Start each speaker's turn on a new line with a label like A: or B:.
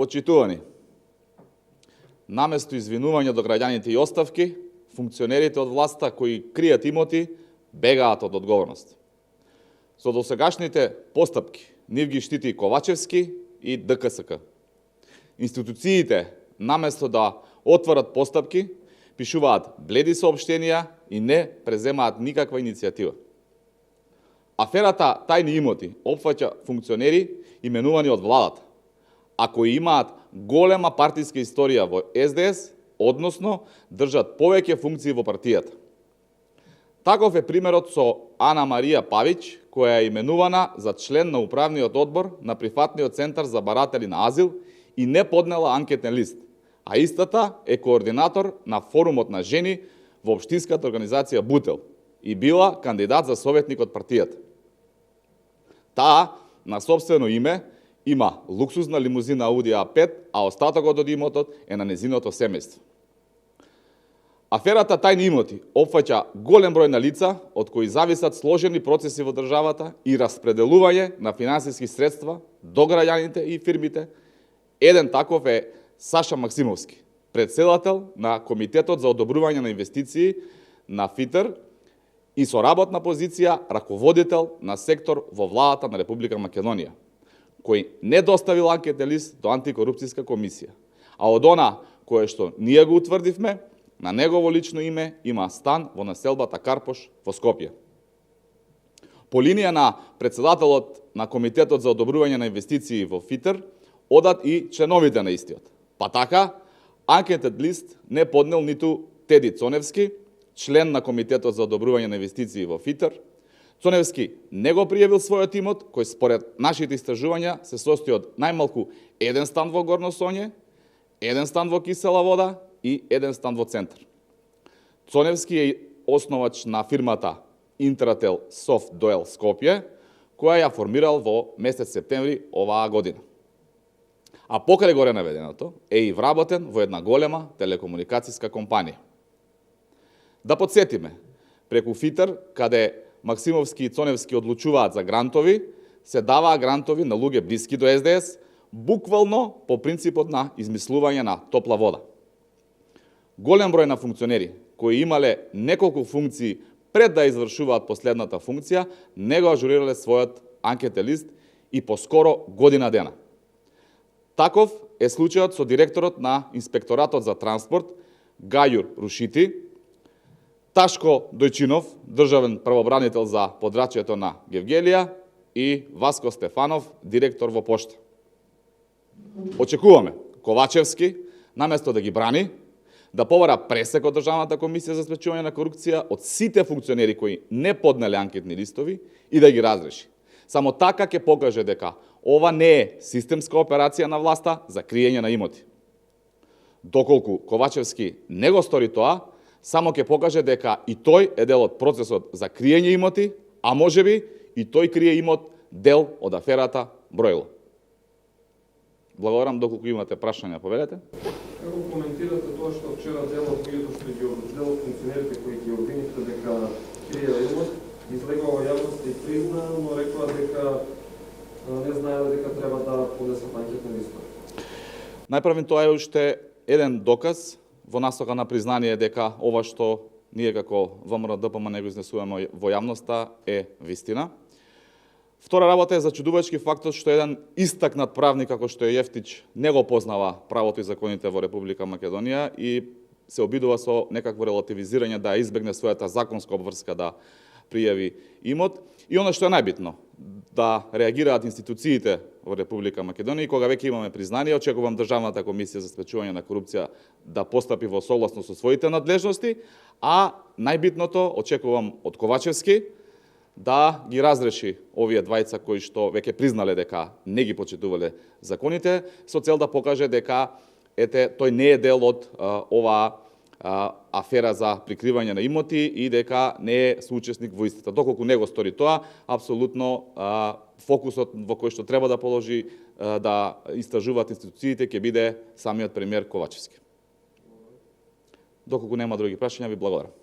A: Почитувани, наместо извинување до граѓаните и оставки, функционерите од власта кои кријат имоти бегаат од одговорност. Со досегашните постапки нив ги штити Ковачевски и ДКСК. Институциите, наместо да отворат постапки, пишуваат бледи соопштенија и не преземаат никаква иницијатива. Аферата тајни имоти опфаќа функционери именувани од владата, а кои имаат голема партиска историја во СДС, односно држат повеќе функции во партијата. Таков е примерот со Ана Марија Павич, која е именувана за член на управниот одбор на прифатниот центар за баратели на азил и не поднела анкетен лист, а истата е координатор на форумот на жени во општинската организација Бутел и била кандидат за советник од партијата. Таа на сопствено име има луксузна лимузина Ауди А5, а остатокот од имотот е на незиното семејство. Аферата тајни имоти опфаќа голем број на лица од кои зависат сложени процеси во државата и распределување на финансиски средства до граѓаните и фирмите. Еден таков е Саша Максимовски, председател на Комитетот за одобрување на инвестиции на ФИТР и со работна позиција раководител на сектор во владата на Република Македонија, кој не доставил анкетен лист до антикорупцијска комисија, а од она кое што ние го утврдивме, на негово лично име има стан во населбата Карпош во Скопје. По линија на председателот на Комитетот за одобрување на инвестиции во ФИТР одат и членовите на истиот. Па така, анкетен лист не поднел ниту Теди Цоневски, член на Комитетот за одобрување на инвестиции во ФИТР. Цоневски не го пријавил својот имот, кој според нашите истражувања се состои од најмалку еден стан во Горно Соње, еден стан во Кисела Вода и еден стан во Центар. Цоневски е основач на фирмата Интрател Софт Доел Скопје, која ја формирал во месец септември оваа година. А покрај горе наведеното е и вработен во една голема телекомуникацијска компанија. Да подсетиме, преку ФИТР, каде Максимовски и Цоневски одлучуваат за грантови, се даваа грантови на луѓе блиски до СДС, буквално по принципот на измислување на топла вода. Голем број на функционери, кои имале неколку функции пред да извршуваат последната функција, не го ажурирале својот анкетен лист и поскоро година дена. Таков е случајот со директорот на Инспекторатот за транспорт Гајур Рушити, Ташко Дојчинов, државен правобранител за подрачјето на Гевгелија и Васко Стефанов, директор во Пошта. Очекуваме Ковачевски, наместо да ги брани, да побара пресек од Државната комисија за спречување на корупција од сите функционери кои не поднеле анкетни листови и да ги разреши. Само така ќе покаже дека ова не е системска операција на власта за криење на имоти. Доколку Ковачевски не го стори тоа, само ќе покаже дека и тој е дел од процесот за криење имоти, а можеби и тој крие имот дел од аферата Бројло. Благодарам, доколку имате прашања, повелете.
B: Како коментирате тоа што вчера делот функционерите кои ги обвинивте дека криеле имот, излегува во јавност и призна, но рекла дека не знаеле дека треба да поднесат анкетни листови.
A: Најправен тоа е уште еден доказ во насока на признание дека ова што ние како ВМРО ДПМ не го изнесуваме во јавноста е вистина. Втора работа е зачудувачки фактот што еден истакнат правник како што е Јефтич не го познава правото и законите во Република Македонија и се обидува со некакво релативизирање да избегне својата законска обврска да пријави имот. И оно што е најбитно, да реагираат институциите во Република Македонија и кога веќе имаме признание, очекувам Државната комисија за спречување на корупција да постапи во согласно со своите надлежности, а најбитното очекувам од Ковачевски да ги разреши овие двајца кои што веќе признале дека не ги почитувале законите, со цел да покаже дека тој не е дел од оваа афера за прикривање на имоти и дека не е соучесник во истата. Доколку не го стори тоа, апсолутно фокусот во кој што треба да положи да истражуваат институциите ќе биде самиот премиер Ковачевски. Доколку нема други прашања, ви благодарам.